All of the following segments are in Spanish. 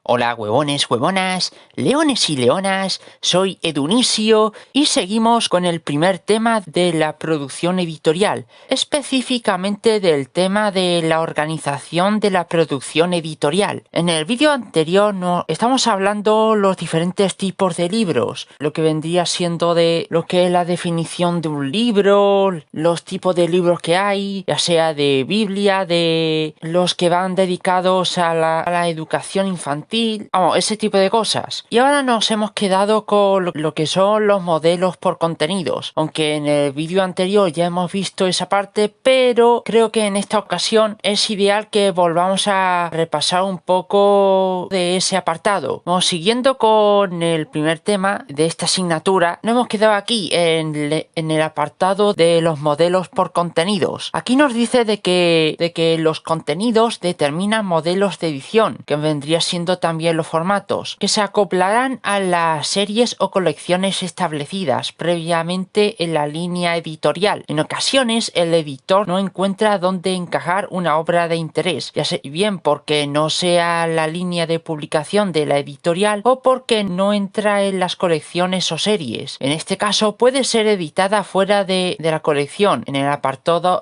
Hola huevones, huevonas, leones y leonas, soy Edunisio y seguimos con el primer tema de la producción editorial, específicamente del tema de la organización de la producción editorial. En el vídeo anterior estamos hablando los diferentes tipos de libros, lo que vendría siendo de lo que es la definición de un libro, los tipos de libros que hay, ya sea de Biblia, de los que van dedicados a la educación infantil, ese tipo de cosas. Y ahora nos hemos quedado con lo que son los modelos por contenidos, aunque en el vídeo anterior ya hemos visto esa parte, pero creo que en esta ocasión es ideal que volvamos a repasar un poco de ese apartado. Siguiendo con el primer tema de esta asignatura, nos hemos quedado aquí en el apartado de los modelos por contenidos. Aquí nos dice de que los contenidos determinan modelos de edición, que vendría siendo también los formatos, que se acoplarán a las series o colecciones establecidas previamente en la línea editorial. En ocasiones el editor no encuentra dónde encajar una obra de interés, ya sea bien porque no sea la línea de publicación de la editorial o porque no entra en las colecciones o series. En este caso puede ser editada fuera de la colección, en el apartado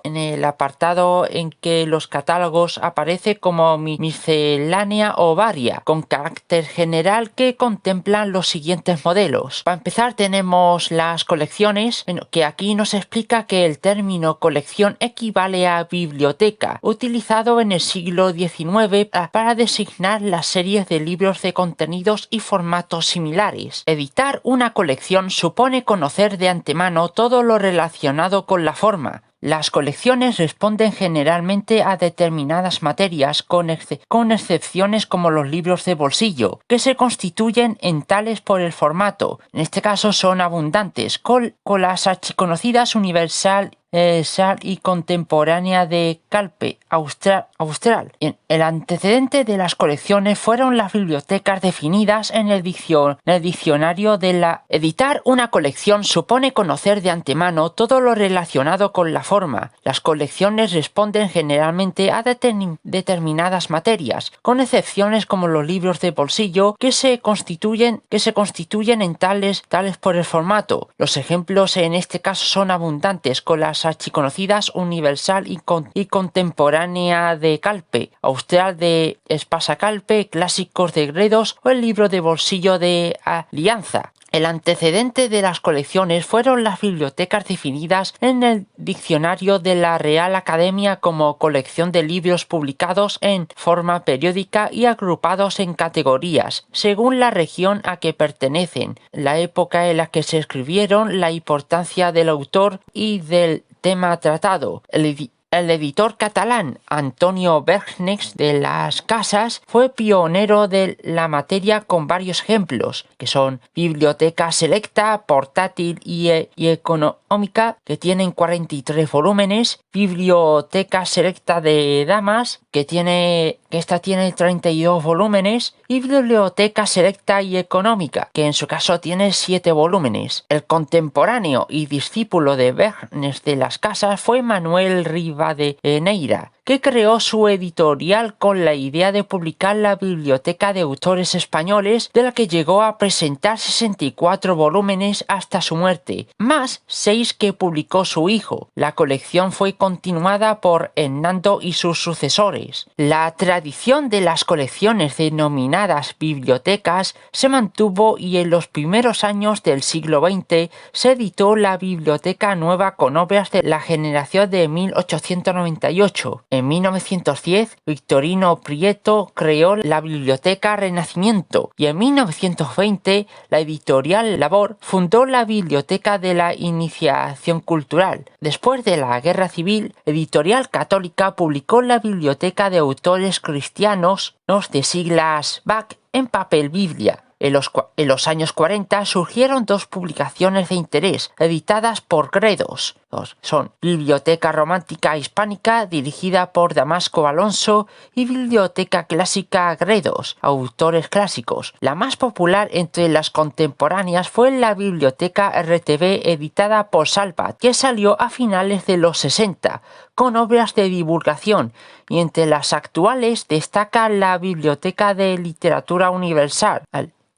en que los catálogos aparece como miscelánea o varia, con carácter general, que contemplan los siguientes modelos. Para empezar tenemos las colecciones, que aquí nos explica que el término colección equivale a biblioteca, utilizado en el siglo XIX para designar las series de libros de contenidos y formatos similares. Editar una colección supone conocer de antemano todo lo relacionado con la forma. Las colecciones responden generalmente a determinadas materias, con excepciones como los libros de bolsillo, que se constituyen en tales por el formato. En este caso son abundantes, con las archiconocidas Universal y contemporánea de Calpe, Austral. El antecedente de las colecciones fueron las bibliotecas definidas en el diccionario de la... Editar una colección supone conocer de antemano todo lo relacionado con la forma. Las colecciones responden generalmente a determinadas materias, con excepciones como los libros de bolsillo, que se constituyen en tales por el formato. Los ejemplos en este caso son abundantes, con las archiconocidas Universal y contemporánea de Calpe, Austral de Espasa Calpe, clásicos de Gredos o el libro de bolsillo de Alianza. El antecedente de las colecciones fueron las bibliotecas definidas en el diccionario de la Real Academia como colección de libros publicados en forma periódica y agrupados en categorías, según la región a que pertenecen, la época en la que se escribieron, la importancia del autor y del tema tratado. El editor catalán Antonio Bergnex de las Casas fue pionero de la materia con varios ejemplos, que son Biblioteca Selecta, Portátil y Económica, que tienen 43 volúmenes, Biblioteca Selecta de Damas, que esta tiene 32 volúmenes, y Biblioteca Selecta y Económica, que en su caso tiene 7 volúmenes. El contemporáneo y discípulo de Bergnex de las Casas fue Manuel Rivadeneira, que creó su editorial con la idea de publicar la Biblioteca de Autores Españoles, de la que llegó a presentar 64 volúmenes hasta su muerte, más 6 que publicó su hijo. La colección fue continuada por Hernando y sus sucesores. La tradición de las colecciones denominadas bibliotecas se mantuvo y en los primeros años del siglo XX se editó la Biblioteca Nueva con obras de la generación de 1898. En 1910, Victorino Prieto creó la Biblioteca Renacimiento y en 1920, la editorial Labor fundó la Biblioteca de la Iniciación Cultural. Después de la Guerra Civil, Editorial Católica publicó la Biblioteca de Autores Cristianos de siglas BAC en papel Biblia. En los años 40 surgieron dos publicaciones de interés, editadas por Gredos. Son Biblioteca Romántica Hispánica, dirigida por Damasco Alonso, y Biblioteca Clásica Gredos, autores clásicos. La más popular entre las contemporáneas fue la Biblioteca RTV, editada por Salvat, que salió a finales de los 60, con obras de divulgación, y entre las actuales destaca la Biblioteca de Literatura Universal,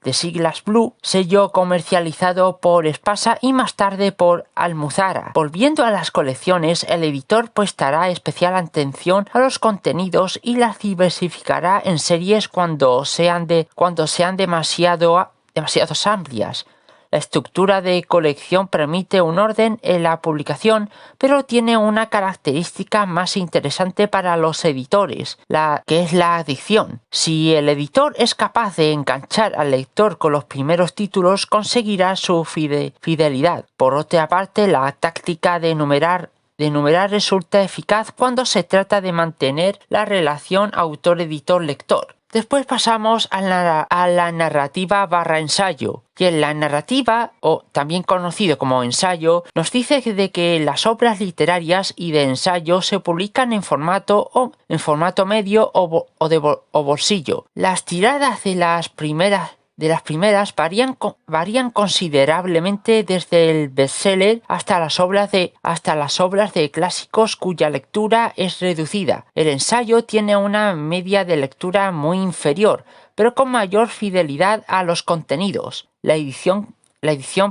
de siglas Blue, sello comercializado por Espasa y más tarde por Almuzara. Volviendo a las colecciones, el editor prestará especial atención a los contenidos y las diversificará en series cuando sean demasiado amplias. La estructura de colección permite un orden en la publicación, pero tiene una característica más interesante para los editores, que es la adicción. Si el editor es capaz de enganchar al lector con los primeros títulos, conseguirá su fidelidad. Por otra parte, la táctica de enumerar resulta eficaz cuando se trata de mantener la relación autor-editor-lector. Después pasamos a la narrativa / ensayo, que la narrativa, o también conocido como ensayo, nos dice de que las obras literarias y de ensayo se publican en formato medio o bolsillo. Las tiradas de las primeras varían considerablemente desde el bestseller hasta las obras de clásicos cuya lectura es reducida. El ensayo tiene una media de lectura muy inferior, pero con mayor fidelidad a los contenidos. La edición,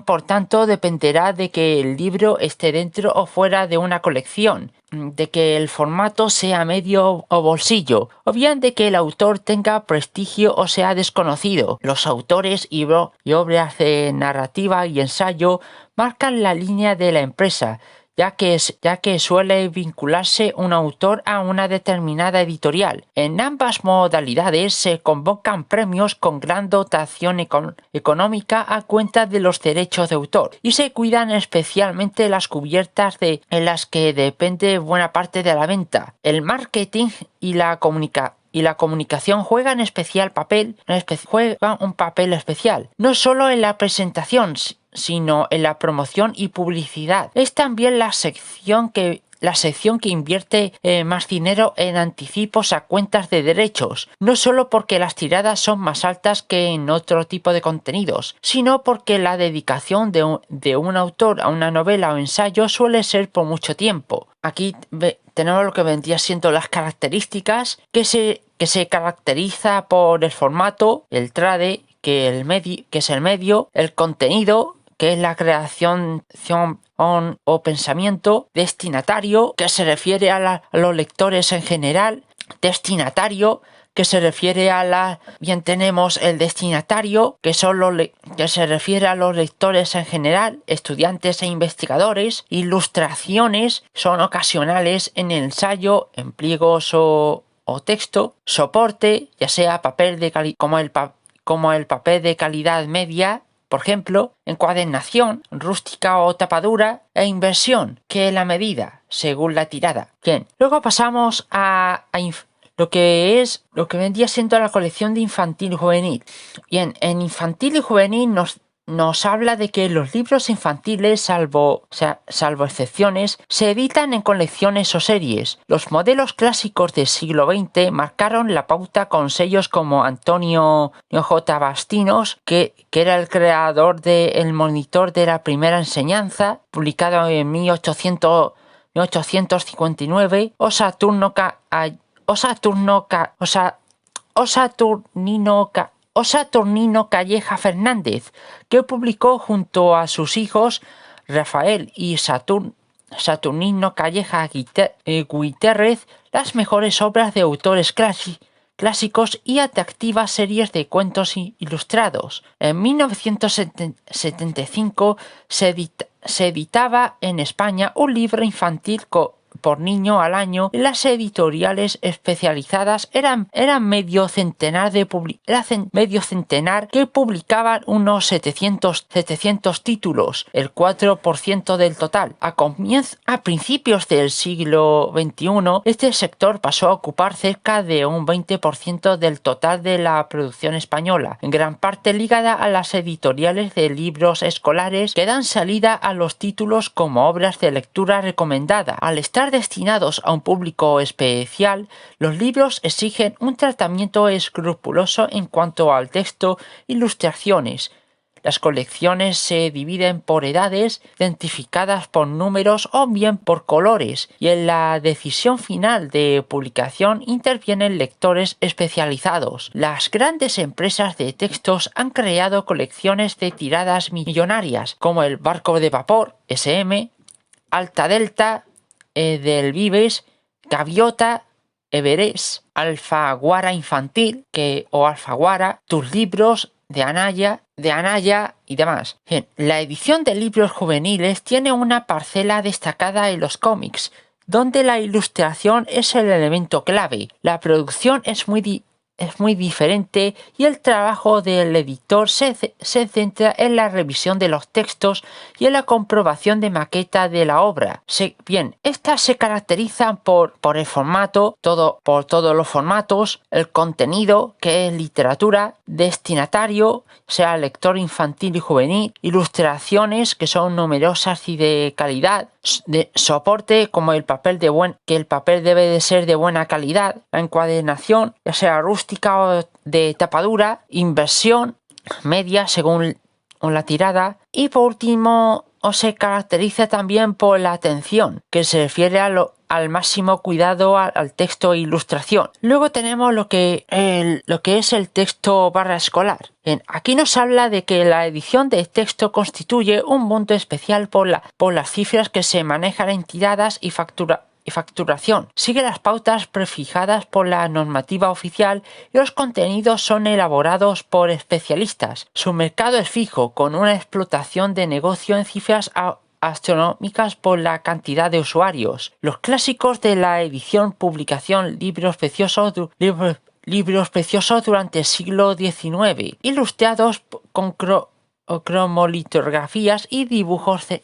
por tanto, dependerá de que el libro esté dentro o fuera de una colección, de que el formato sea medio o bolsillo, o bien de que el autor tenga prestigio o sea desconocido. Los autores y obras de narrativa y ensayo marcan la línea de la empresa, ya que suele vincularse un autor a una determinada editorial. En ambas modalidades se convocan premios con gran dotación económica a cuenta de los derechos de autor, y se cuidan especialmente las cubiertas en las que depende buena parte de la venta. El marketing y la comunicación juegan un papel especial, no solo en la presentación, sino en la promoción y publicidad. Es también la sección que invierte más dinero en anticipos a cuentas de derechos, no solo porque las tiradas son más altas que en otro tipo de contenidos, sino porque la dedicación de un autor a una novela o ensayo suele ser por mucho tiempo. Aquí tenemos lo que vendría siendo las características, que se caracteriza por el formato, el trade, que es el medio, el contenido, que es la creación o pensamiento, destinatario, que se refiere a los lectores en general, destinatario, que se refiere bien tenemos el destinatario, que se refiere a los lectores en general, estudiantes e investigadores. Ilustraciones son ocasionales en el ensayo, en pliegos o texto. Soporte, ya sea papel como el papel de calidad media, por ejemplo, encuadernación, rústica o tapadura, e inversión, que es la medida, según la tirada. Bien, luego pasamos a lo que vendría siendo la colección de infantil y juvenil. Bien, en infantil y juvenil nos habla de que los libros infantiles, salvo excepciones, se editan en colecciones o series. Los modelos clásicos del siglo XX marcaron la pauta con sellos como Antonio J. Bastinos, que era el creador de El Monitor de la Primera Enseñanza, publicado en 1859, o Saturnino Calleja Fernández, que publicó junto a sus hijos Rafael y Saturnino Calleja Guiterrez las mejores obras de autores clásicos y atractivas series de cuentos ilustrados. En 1975 se editaba en España un libro infantil por niño al año. Las editoriales especializadas eran medio centenar que publicaban unos 700 títulos, el 4% del total. A principios del siglo XXI, este sector pasó a ocupar cerca de un 20% del total de la producción española, en gran parte ligada a las editoriales de libros escolares que dan salida a los títulos como obras de lectura recomendada. Al estar destinados a un público especial, los libros exigen un tratamiento escrupuloso en cuanto al texto e ilustraciones. Las colecciones se dividen por edades, identificadas por números o bien por colores, y en la decisión final de publicación intervienen lectores especializados. Las grandes empresas de textos han creado colecciones de tiradas millonarias, como el Barco de Vapor, SM, Alta Delta, Edelvives, Gaviota, Everest, Alfaguara Infantil o Alfaguara, Tus Libros, de Anaya y demás. Bien, la edición de libros juveniles tiene una parcela destacada en los cómics, donde la ilustración es el elemento clave. La producción es muy diferente y el trabajo del editor se centra en la revisión de los textos y en la comprobación de maqueta de la obra. Estas se caracterizan por el formato, por todos los formatos, el contenido, que es literatura, destinatario, sea lector infantil y juvenil, ilustraciones, que son numerosas y de calidad, de soporte, como que el papel debe de ser de buena calidad, la encuadernación, ya sea rústica o de tapadura, inversión media según la tirada, y por último se caracteriza también por la atención, que se refiere al máximo cuidado al texto e ilustración. Luego tenemos lo que es el texto barra escolar. Bien, aquí nos habla de que la edición de texto constituye un punto especial por las cifras que se manejan en tiradas y facturación. Sigue las pautas prefijadas por la normativa oficial y los contenidos son elaborados por especialistas. Su mercado es fijo, con una explotación de negocio en cifras astronómicas por la cantidad de usuarios. Los clásicos de la edición, publicación, libros preciosos durante el siglo XIX, ilustrados con cromolitografías y dibujos de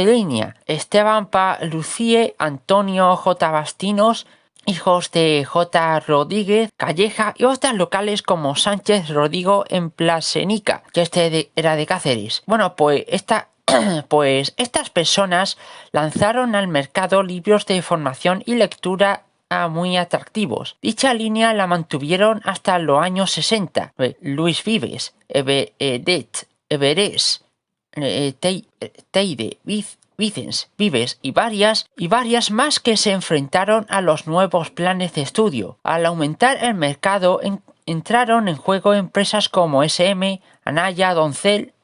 línea. Esteban Lucie, Antonio J. Bastinos, hijos de J. Rodríguez Calleja, y otras locales como Sánchez Rodrigo en Plasenica, que era de Cáceres. Bueno, pues estas personas lanzaron al mercado libros de formación y lectura muy atractivos. Dicha línea la mantuvieron hasta los años 60. Luis Vives, Everest, Teide, Vicens, Vives y varias más que se enfrentaron a los nuevos planes de estudio. Al aumentar el mercado entraron en juego empresas como SM, Anaya, Doncel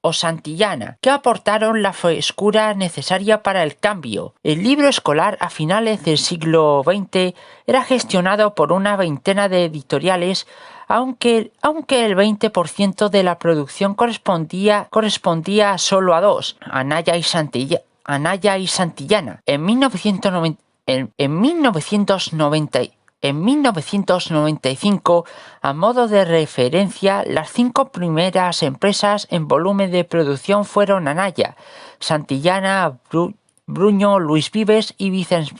o Santillana, que aportaron la frescura necesaria para el cambio. El libro escolar a finales del siglo XX era gestionado por una veintena de editoriales, aunque el 20% de la producción correspondía solo a dos, Anaya y Santillana. En 1995, a modo de referencia, las 5 primeras empresas en volumen de producción fueron Anaya, Santillana, Bruño, Luis Vives y Vicens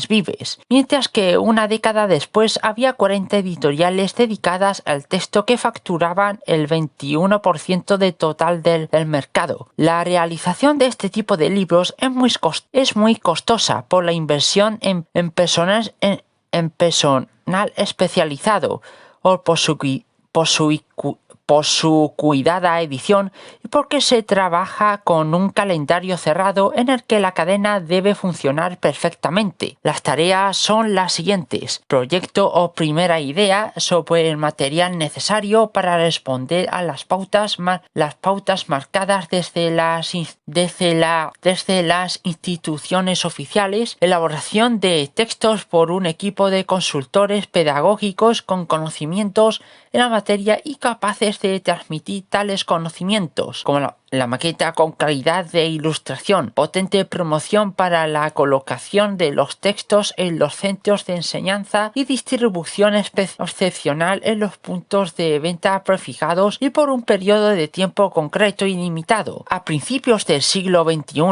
Vives, mientras que una década después había 40 editoriales dedicadas al texto que facturaban el 21% del total del mercado. La realización de este tipo de libros es muy costosa por la inversión en personal especializado o por su cuidada edición y porque se trabaja con un calendario cerrado en el que la cadena debe funcionar perfectamente. Las tareas son las siguientes: proyecto o primera idea sobre el material necesario para responder a las pautas marcadas desde las instituciones oficiales, elaboración de textos por un equipo de consultores pedagógicos con conocimientos en la materia y capaces de transmitir tales conocimientos, como la maqueta con calidad de ilustración, potente promoción para la colocación de los textos en los centros de enseñanza y distribución excepcional en los puntos de venta prefijados y por un periodo de tiempo concreto y limitado. A principios del siglo XXI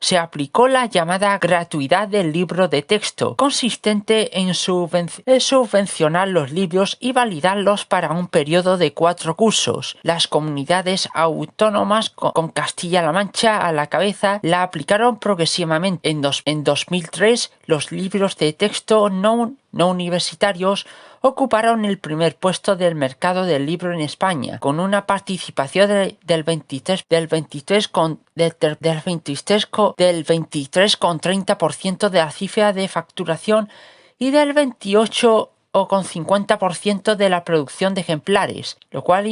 se aplicó la llamada gratuidad del libro de texto, consistente en subvencionar los libros y validarlos para un periodo de 4 cursos. Las comunidades autónomas con Castilla-La Mancha a la cabeza la aplicaron progresivamente. En 2003 los libros de texto no universitarios ocuparon el primer puesto del mercado del libro en España, con una participación del 23,30% de la cifra de facturación y del 28,50% de la producción de ejemplares, lo cual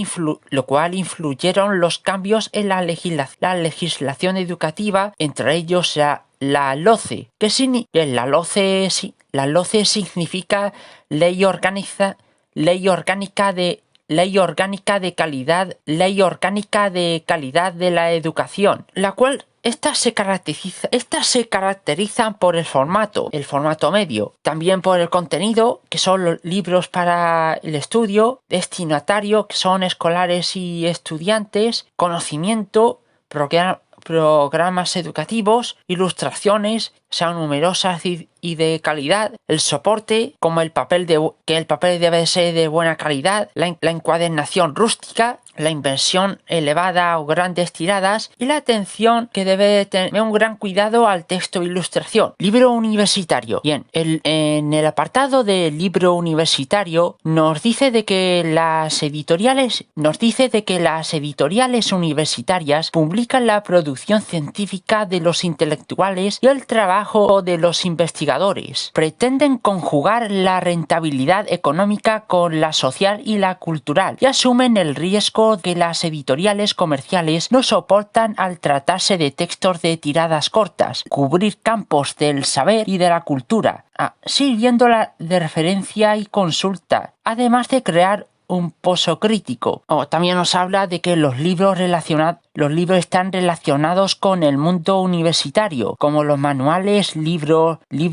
influyeron los cambios en la legislación educativa, entre ellos la LOCE, la LOCE significa Ley Orgánica de Calidad de la Educación, la cual estas se caracterizan por el formato medio, también por el contenido, que son los libros para el estudio, destinatario, que son escolares y estudiantes, conocimiento, programas educativos, ilustraciones, sean numerosas y de calidad, el soporte, como que el papel debe ser de buena calidad, la encuadernación rústica, la inversión elevada o grandes tiradas y la atención que debe tener un gran cuidado al texto e ilustración. Libro universitario. Bien, en el apartado del libro universitario nos dice de que las editoriales universitarias publican la producción científica de los intelectuales y el trabajo de los investigadores. Pretenden conjugar la rentabilidad económica con la social y la cultural y asumen el riesgo que las editoriales comerciales no soportan al tratarse de textos de tiradas cortas, cubrir campos del saber y de la cultura, sirviéndola de referencia y consulta, además de crear un pozo crítico. También nos habla de que los libros están relacionados con el mundo universitario, como los manuales, libros de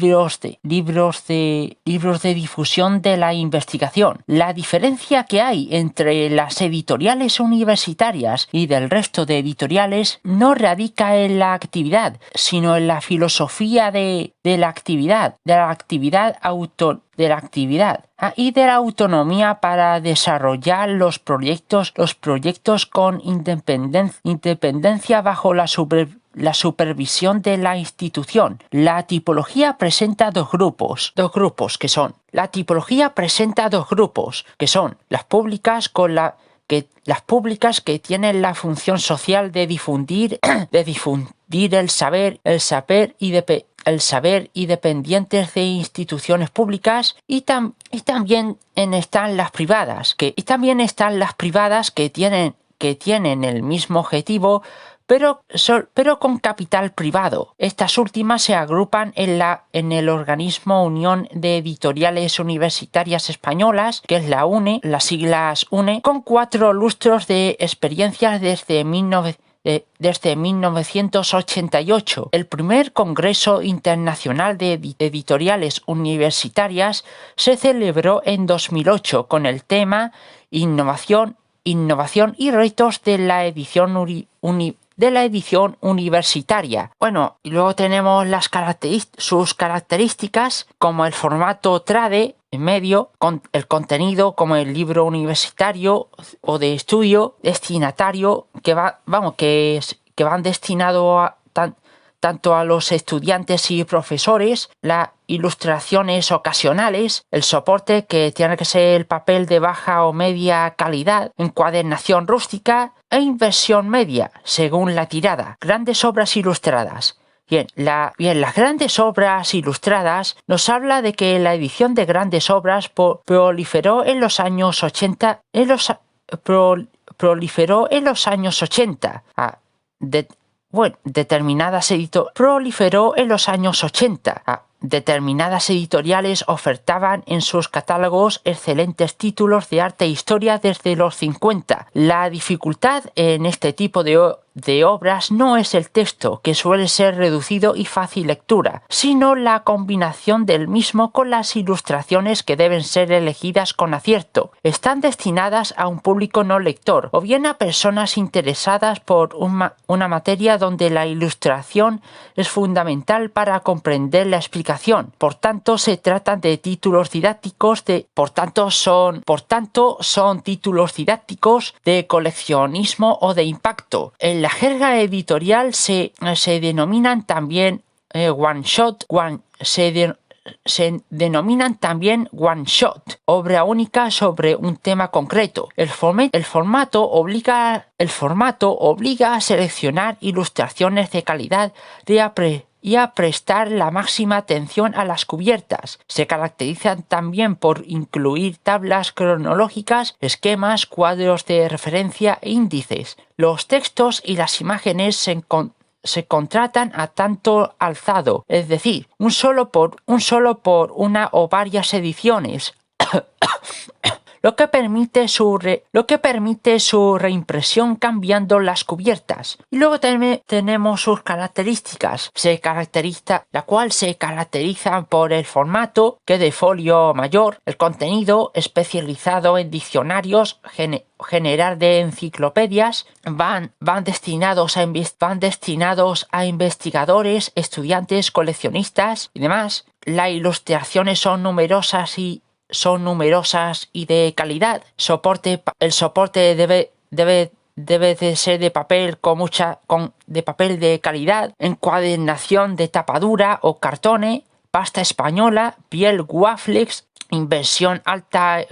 difusión de la investigación. La diferencia que hay entre las editoriales universitarias y del resto de editoriales no radica en la actividad, sino en la filosofía de la actividad y de la autonomía para desarrollar los proyectos con independencia bajo la supervisión de la institución. La tipología presenta dos grupos que son las públicas que tienen la función social de difundir el saber y dependientes de instituciones públicas y también están las privadas que tienen el mismo objetivo pero con capital privado. Estas últimas se agrupan en el organismo Unión de Editoriales Universitarias Españolas, que es la UNE, las siglas UNE, con 4 lustros de experiencias desde 1988. El primer Congreso Internacional de Editoriales Universitarias se celebró en 2008 con el tema Innovación y retos de la edición universitaria. Bueno, y luego tenemos sus características, como el formato trade en medio, con el contenido como el libro universitario o de estudio, destinatario, que van destinados tanto a los estudiantes y profesores, las ilustraciones ocasionales, el soporte que tiene que ser el papel de baja o media calidad, encuadernación rústica e inversión media, según la tirada. Grandes obras ilustradas. Las grandes obras ilustradas nos habla de que la edición de grandes obras proliferó en los años 80. Determinadas editoriales ofertaban en sus catálogos excelentes títulos de arte e historia desde los 50. La dificultad en este tipo de de obras no es el texto, que suele ser reducido y fácil lectura, sino la combinación del mismo con las ilustraciones que deben ser elegidas con acierto. Están destinadas a un público no lector, o bien a personas interesadas por una materia donde la ilustración es fundamental para comprender la explicación. Por tanto, se tratan de títulos didácticos son títulos didácticos de coleccionismo o de impacto. En la jerga editorial se denominan también se denominan también one shot, obra única sobre un tema concreto. El formato obliga a seleccionar ilustraciones de calidad y a prestar la máxima atención a las cubiertas. Se caracterizan también por incluir tablas cronológicas, esquemas, cuadros de referencia e índices. Los textos y las imágenes se contratan a tanto alzado, es decir, un solo por una o varias ediciones. Lo que permite su reimpresión cambiando las cubiertas. Y luego tenemos sus características, la cual se caracteriza por el formato, que de folio mayor, el contenido especializado en diccionarios general de enciclopedias, van destinados a investigadores, estudiantes, coleccionistas y demás. Las ilustraciones son numerosas y de calidad. El soporte debe de ser de papel de papel de calidad, encuadernación de tapadura o cartone, pasta española, piel Guaflex, inversión alta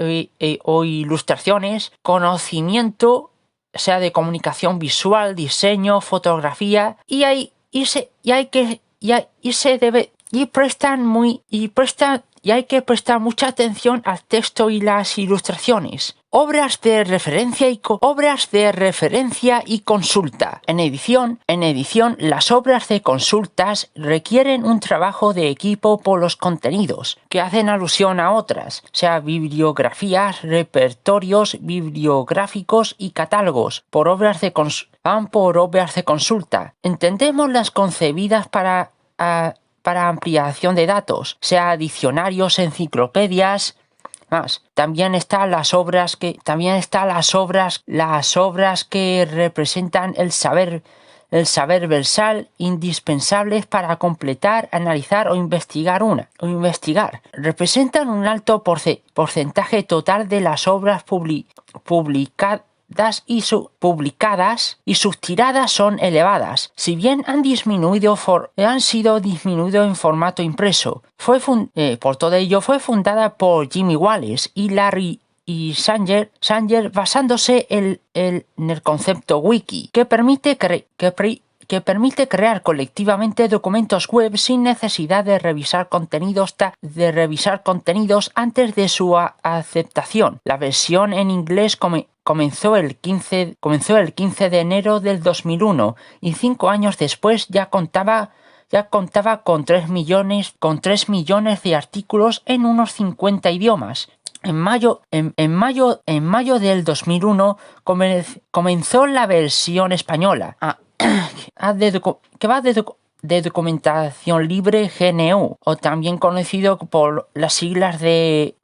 o ilustraciones, conocimiento, sea de comunicación visual, diseño, fotografía, y hay que prestar mucha atención al texto y las ilustraciones. Obras de referencia y consulta. En edición, las obras de consultas requieren un trabajo de equipo por los contenidos, que hacen alusión a otras, sea bibliografías, repertorios bibliográficos y catálogos, por obras de consulta. Entendemos las concebidas para ampliación de datos, sea diccionarios, enciclopedias. También están las obras que representan el saber versal, indispensables para completar, analizar o investigar. Representan un alto porcentaje total de las obras publicadas y sus tiradas son elevadas, si bien han sido disminuido en formato impreso. Por todo ello fue fundada por Jimmy Wales y Larry y Sanger basándose en el concepto wiki, que permite crear colectivamente documentos web sin necesidad de revisar contenidos antes de su aceptación. La versión en inglés comenzó el 15 de enero del 2001 y 5 años después ya contaba con 3 millones de artículos en unos 50 idiomas. En mayo del 2001 comenzó la versión española, que va de documentación libre GNU, o también conocido por las siglas de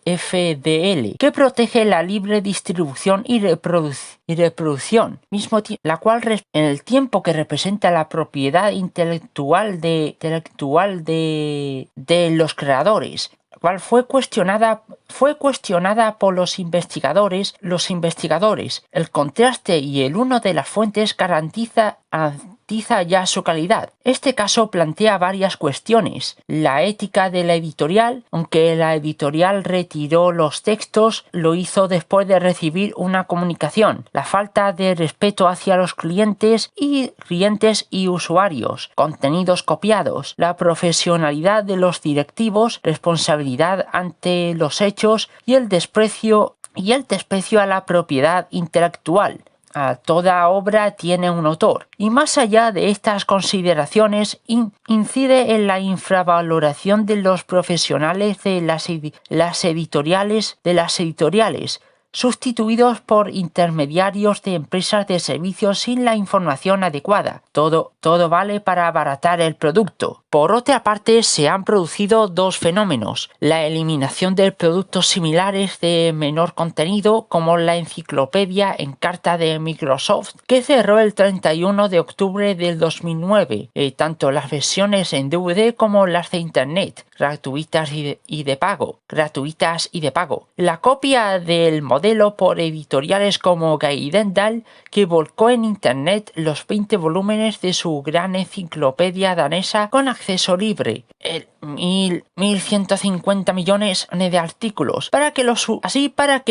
GFDL, que protege la libre distribución y reproducción, la cual en el tiempo que representa la propiedad intelectual de los creadores, la cual fue cuestionada por los investigadores. El contraste y el uno de las fuentes garantiza ya su calidad. Este caso plantea varias cuestiones. La ética de la editorial, aunque la editorial retiró los textos, lo hizo después de recibir una comunicación. La falta de respeto hacia los clientes y usuarios. Contenidos copiados. La profesionalidad de los directivos, responsabilidad ante los hechos y el desprecio a la propiedad intelectual. Toda obra tiene un autor, y más allá de estas consideraciones incide en la infravaloración de los profesionales de las editoriales, sustituidos por intermediarios de empresas de servicios sin la información adecuada. Todo vale para abaratar el producto. Por otra parte, se han producido dos fenómenos: la eliminación de productos similares de menor contenido, como la enciclopedia Encarta de Microsoft, que cerró el 31 de octubre del 2009, tanto las versiones en DVD como las de Internet, gratuitas y de pago. La copia del modelo por editoriales como Gyldendal, que volcó en Internet los 20 volúmenes de su gran enciclopedia danesa con acceso libre, 1.150 millones de artículos, para que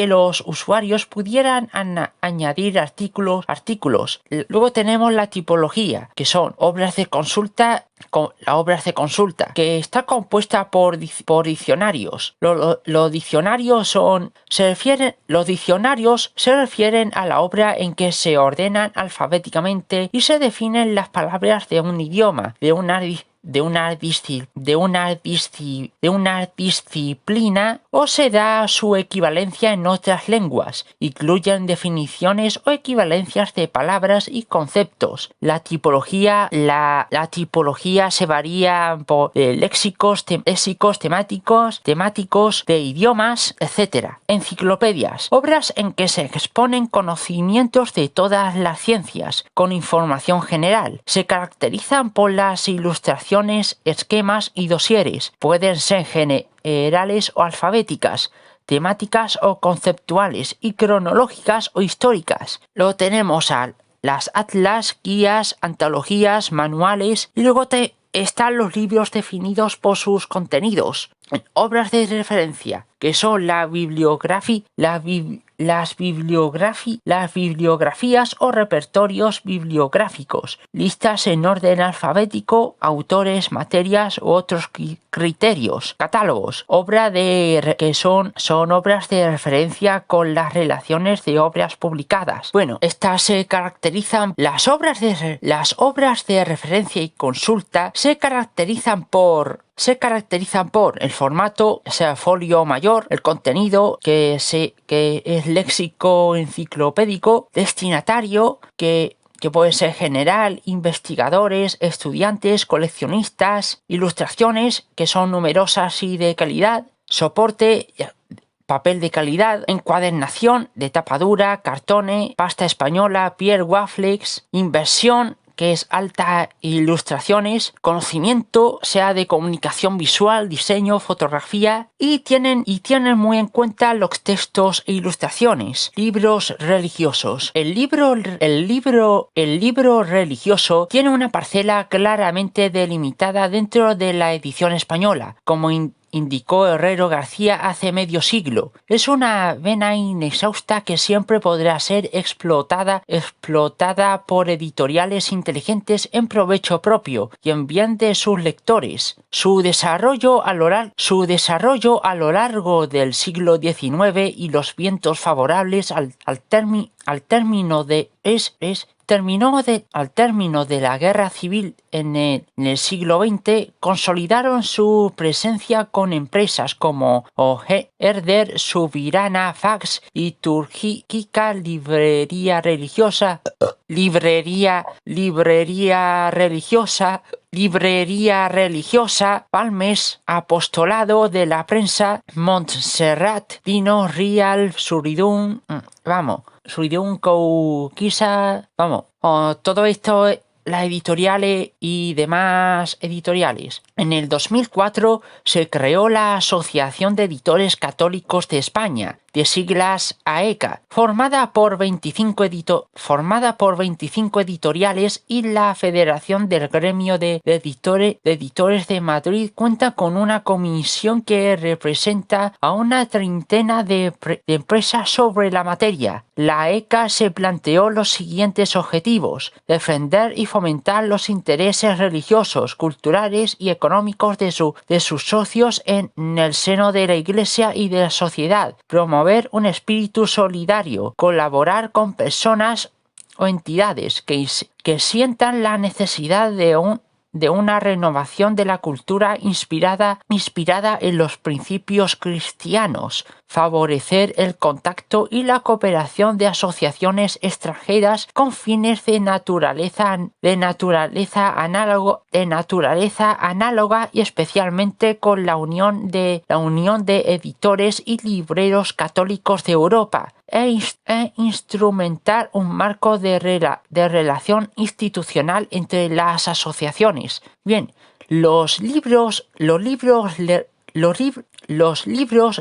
los usuarios pudieran añadir artículos. Luego tenemos la tipología, que son obras de consulta, que está compuesta por diccionarios. Los diccionarios se refieren a la obra en que se ordenan alfabéticamente y se definen las palabras de un idioma, de una disciplina, o se da su equivalencia en otras lenguas. Incluyen definiciones o equivalencias de palabras y conceptos. La tipología se varía por léxicos temáticos de idiomas, etc. Enciclopedias: obras en que se exponen conocimientos de todas las ciencias, con información general. Se caracterizan por las ilustraciones, esquemas y dosieres. Pueden ser generales o alfabéticas, temáticas o conceptuales, y cronológicas o históricas. Luego tenemos las atlas, guías, antologías, manuales, y luego están los libros definidos por sus contenidos. Obras de referencia, que son las bibliografías o repertorios bibliográficos, listas en orden alfabético, autores, materias u otros criterios, catálogos, que son obras de referencia con las relaciones de obras publicadas. Bueno, estas se caracterizan, las obras de referencia y consulta se caracterizan por el formato, o sea, folio mayor, el contenido, que es léxico enciclopédico, destinatario, que puede ser general, investigadores, estudiantes, coleccionistas, ilustraciones, que son numerosas y de calidad, soporte, papel de calidad, encuadernación de tapa dura, cartone, pasta española, Pierre Waflex, inversión, que es alta ilustraciones, conocimiento, sea de comunicación visual, diseño, fotografía, y tienen muy en cuenta los textos e ilustraciones. Libros religiosos. El libro religioso tiene una parcela claramente delimitada dentro de la edición española, como indicó Herrero García hace medio siglo. Es una vena inexhausta que siempre podrá ser explotada por editoriales inteligentes en provecho propio y en bien de sus lectores. Su desarrollo a lo largo del siglo XIX y los vientos favorables al término de la Guerra Civil en el siglo XX, consolidaron su presencia con empresas como Herder, Subirana, Fax, Liturgica, Librería Religiosa, Palmes, Apostolado de la Prensa, Montserrat, Vino, Rial, Suridun, Couquisa, todo esto, las editoriales y demás editoriales. En el 2004 se creó la Asociación de Editores Católicos de España, de siglas AECA, formada por 25 editoriales, y la Federación del Gremio de Editores de Madrid cuenta con una comisión que representa a una treintena de empresas sobre la materia. La AECA se planteó los siguientes objetivos: defender y fomentar los intereses religiosos, culturales y económicos de sus socios en el seno de la Iglesia y de la sociedad, promover un espíritu solidario, colaborar con personas o entidades que sientan la necesidad de de una renovación de la cultura inspirada en los principios cristianos, favorecer el contacto y la cooperación de asociaciones extranjeras con fines de naturaleza análoga y especialmente con la Unión de Editores y Libreros Católicos de Europa, e instrumentar un marco de relación institucional entre las asociaciones. Bien, los libros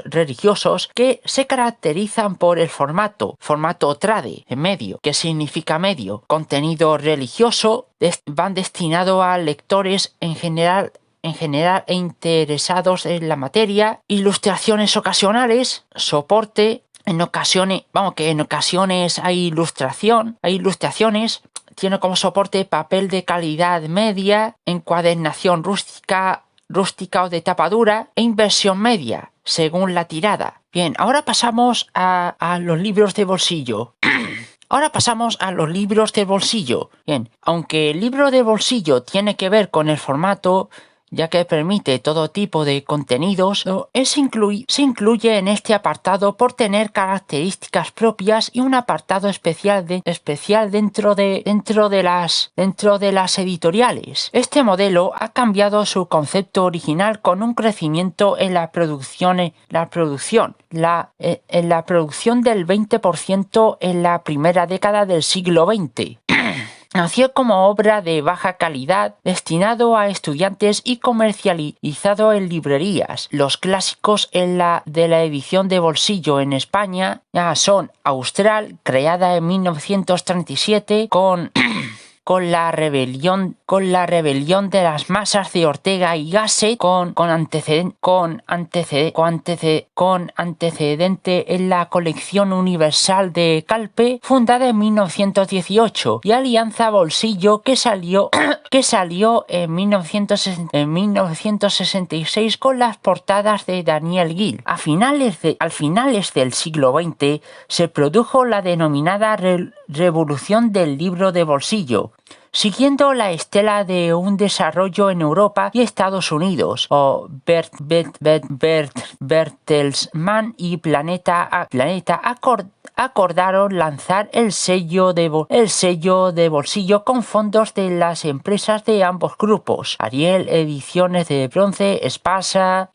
religiosos que se caracterizan por el formato trade, medio, que significa medio, contenido religioso, van destinados a lectores en general e interesados en la materia, ilustraciones ocasionales, soporte. En ocasiones hay ilustraciones, tiene como soporte papel de calidad media, encuadernación rústica o de tapa dura e impresión media, según la tirada. Bien, ahora pasamos a los libros de bolsillo. Bien, aunque el libro de bolsillo tiene que ver con el formato, ya que permite todo tipo de contenidos, se incluye en este apartado por tener características propias y un apartado especial dentro de las editoriales. Este modelo ha cambiado su concepto original con un crecimiento en la producción del 20% en la primera década del siglo XX. Nació como obra de baja calidad, destinado a estudiantes y comercializado en librerías. Los clásicos de la edición de bolsillo en España son Austral, creada en 1937 con la rebelión de las masas de Ortega y Gasset, con antecedente en la colección universal de Calpe, fundada en 1918, y Alianza Bolsillo, que salió en 1966 con las portadas de Daniel Gill. Al finales del siglo XX se produjo la denominada revolución del libro de bolsillo, siguiendo la estela de un desarrollo en Europa y Estados Unidos. Bertelsmann y Planeta acordaron lanzar el sello de bolsillo con fondos de las empresas de ambos grupos: Ariel Ediciones de Bronce, Espasa,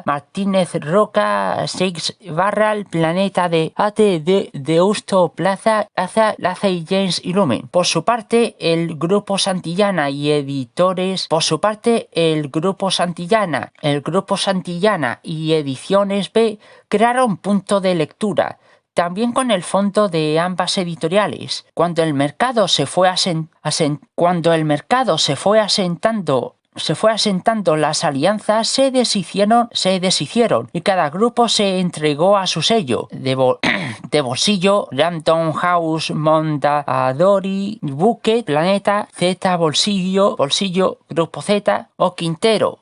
Martínez Roca, Seix Barral, Planeta de Deusto Plaza y James y Lumen. Por su parte, el Grupo Santillana y Ediciones B crearon Punto de Lectura, también con el fondo de ambas editoriales. Cuando el mercado se fue asentando, las alianzas se deshicieron y cada grupo se entregó a su sello de bolsillo: Random House, Mondadori, Buque, Planeta, Z Bolsillo, Grupo Z o Quintero,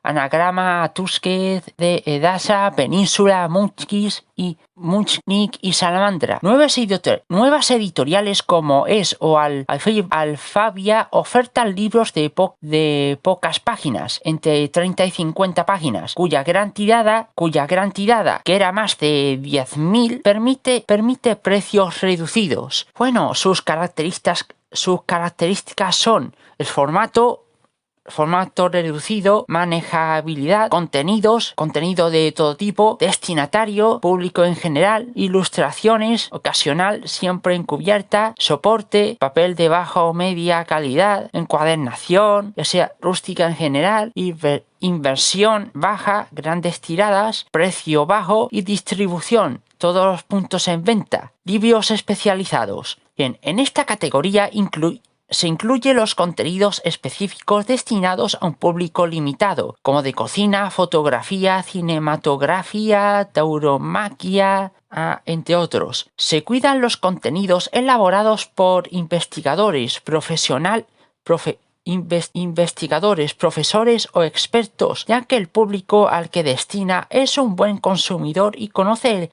Anagrama, Tusquets, de Edasa, Península, Munchnik y Salamandra. Nuevas editoriales como Alfabia ofertan libros de pocas páginas, entre 30 y 50 páginas, cuya gran tirada, que era más de 10.000, permite precios reducidos. Bueno, sus características son el formato reducido, manejabilidad, contenido de todo tipo, destinatario, público en general, ilustraciones, ocasional, siempre encubierta, soporte, papel de baja o media calidad, encuadernación, ya sea rústica en general, inversión baja, grandes tiradas, precio bajo y distribución, todos los puntos en venta. Libros especializados. Bien, en esta categoría se incluyen los contenidos específicos destinados a un público limitado, como de cocina, fotografía, cinematografía, tauromaquia, entre otros. Se cuidan los contenidos elaborados por investigadores profesores o expertos, ya que el público al que destina es un buen consumidor y conoce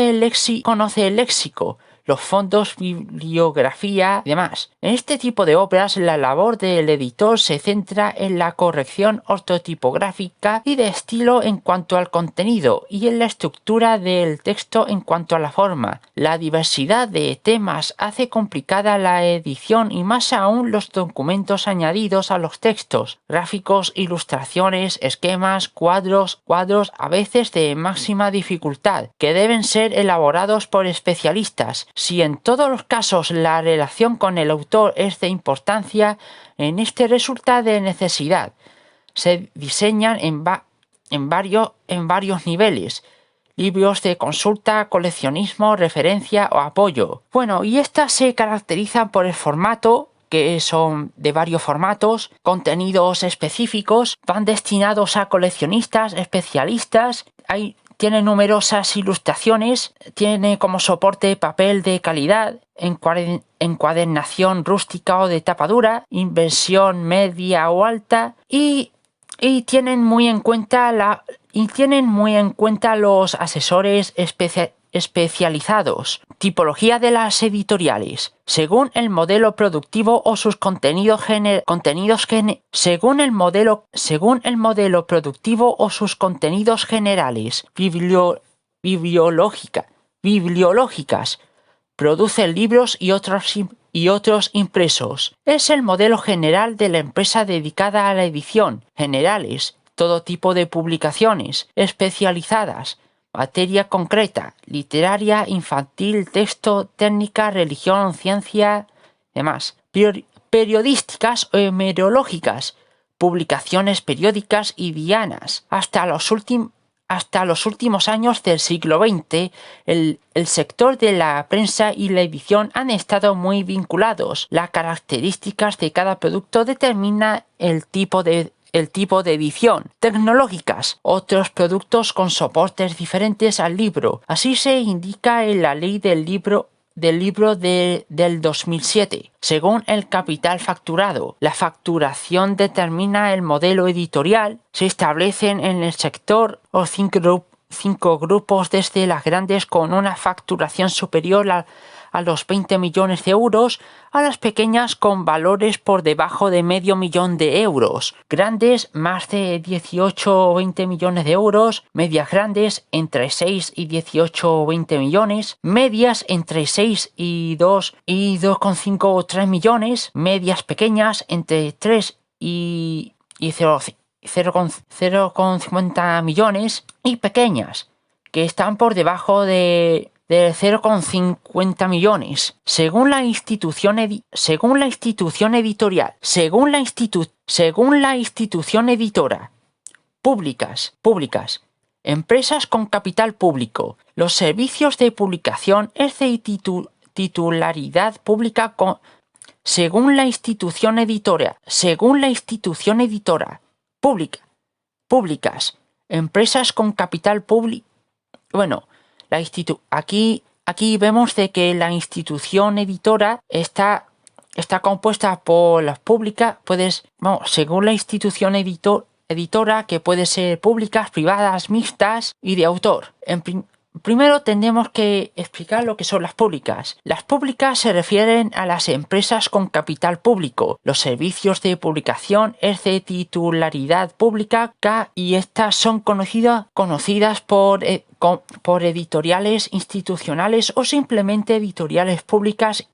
el léxico, los fondos, bibliografía y demás. En este tipo de obras, la labor del editor se centra en la corrección ortotipográfica y de estilo en cuanto al contenido y en la estructura del texto en cuanto a la forma. La diversidad de temas hace complicada la edición y más aún los documentos añadidos a los textos, gráficos, ilustraciones, esquemas, cuadros a veces de máxima dificultad, que deben ser elaborados por especialistas. Si en todos los casos la relación con el autor es de importancia, en este resulta de necesidad. Se diseñan en varios niveles: libros de consulta, coleccionismo, referencia o apoyo. Bueno, y estas se caracterizan por el formato, que son de varios formatos, contenidos específicos, van destinados a coleccionistas, especialistas, tiene numerosas ilustraciones, tiene como soporte papel de calidad, encuadernación rústica o de tapa dura, impresión media o alta y tienen muy en cuenta los asesores especializados. Tipología de las editoriales. Según el modelo productivo o sus según el modelo productivo o sus contenidos generales. Bibliológicas. Producen libros y otros impresos. Es el modelo general de la empresa dedicada a la edición. Generales. Todo tipo de publicaciones. Especializadas. Materia concreta, literaria, infantil, texto, técnica, religión, ciencia, demás. Periodísticas o hemerológicas, publicaciones periódicas y dianas. Hasta los últimos años del siglo XX, el sector de la prensa y la edición han estado muy vinculados. Las características de cada producto determina el tipo de edición. Tecnológicas, otros productos con soportes diferentes al libro. Así se indica en la ley del libro del 2007. Según el capital facturado, la facturación determina el modelo editorial. Se establecen en el sector los cinco grupos, desde las grandes con una facturación superior a los 20 millones de euros, a las pequeñas con valores por debajo de medio millón de euros, grandes más de 18 o 20 millones de euros, medias grandes entre 6 y 18 o 20 millones, medias entre 6 y 2,5 o 3 millones, medias pequeñas entre 3 y 0,50 millones y pequeñas que están por debajo de 0,50 millones. Según la institución editora. Públicas. Empresas con capital público. Los servicios de publicación es de titularidad pública según la institución editora. Públicas. Empresas con capital público. Bueno, aquí vemos de que la institución editora está compuesta por las públicas, según la institución editora, que puede ser públicas, privadas, mixtas y de autor. Primero tendremos que explicar lo que son las públicas. Las públicas se refieren a las empresas con capital público. Los servicios de publicación es de titularidad pública y estas son conocidas por editoriales institucionales o simplemente editoriales públicas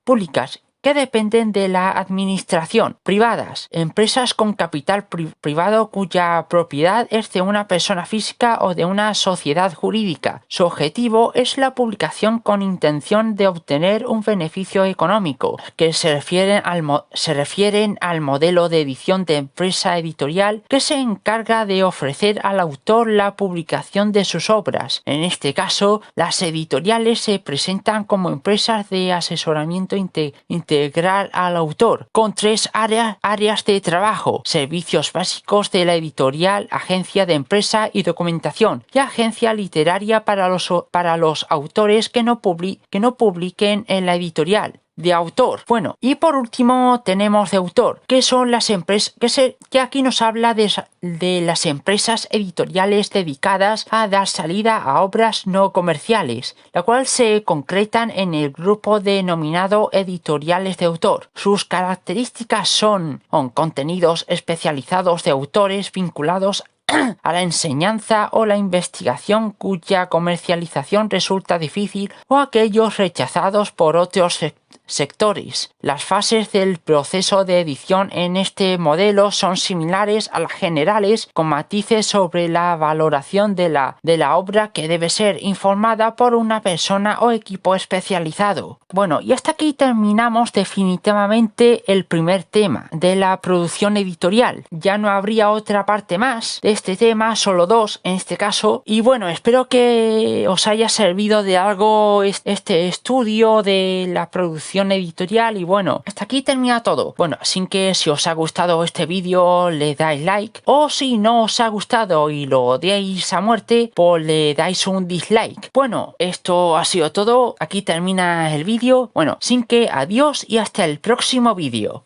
que dependen de la administración. Privadas. Empresas con capital privado cuya propiedad es de una persona física o de una sociedad jurídica. Su objetivo es la publicación con intención de obtener un beneficio económico, que se refieren al modelo de edición de empresa editorial que se encarga de ofrecer al autor la publicación de sus obras. En este caso, las editoriales se presentan como empresas de asesoramiento integral al autor, con 3 áreas de trabajo: servicios básicos de la editorial, agencia de empresa y documentación, y agencia literaria para los autores que no publiquen en la editorial. de autor. Bueno, y por último tenemos de autor, que son las empresas, que aquí nos habla de las empresas editoriales dedicadas a dar salida a obras no comerciales, la cual se concretan en el grupo denominado editoriales de autor. Sus características son contenidos especializados de autores vinculados a la enseñanza o la investigación cuya comercialización resulta difícil, o aquellos rechazados por otros sectores. Las fases del proceso de edición en este modelo son similares a las generales, con matices sobre la valoración de la obra que debe ser informada por una persona o equipo especializado. Bueno, y hasta aquí terminamos definitivamente el primer tema de la producción editorial. Ya no habría otra parte más de este tema, solo dos en este caso. Y bueno, espero que os haya servido de algo este estudio de la producción editorial. Y bueno, hasta aquí termina todo. Bueno, así que si os ha gustado este vídeo le dais like, o si no os ha gustado y lo odiáis a muerte, pues le dais un dislike. Bueno, esto ha sido todo. Aquí termina el vídeo. Bueno, sin que adiós y hasta el próximo vídeo.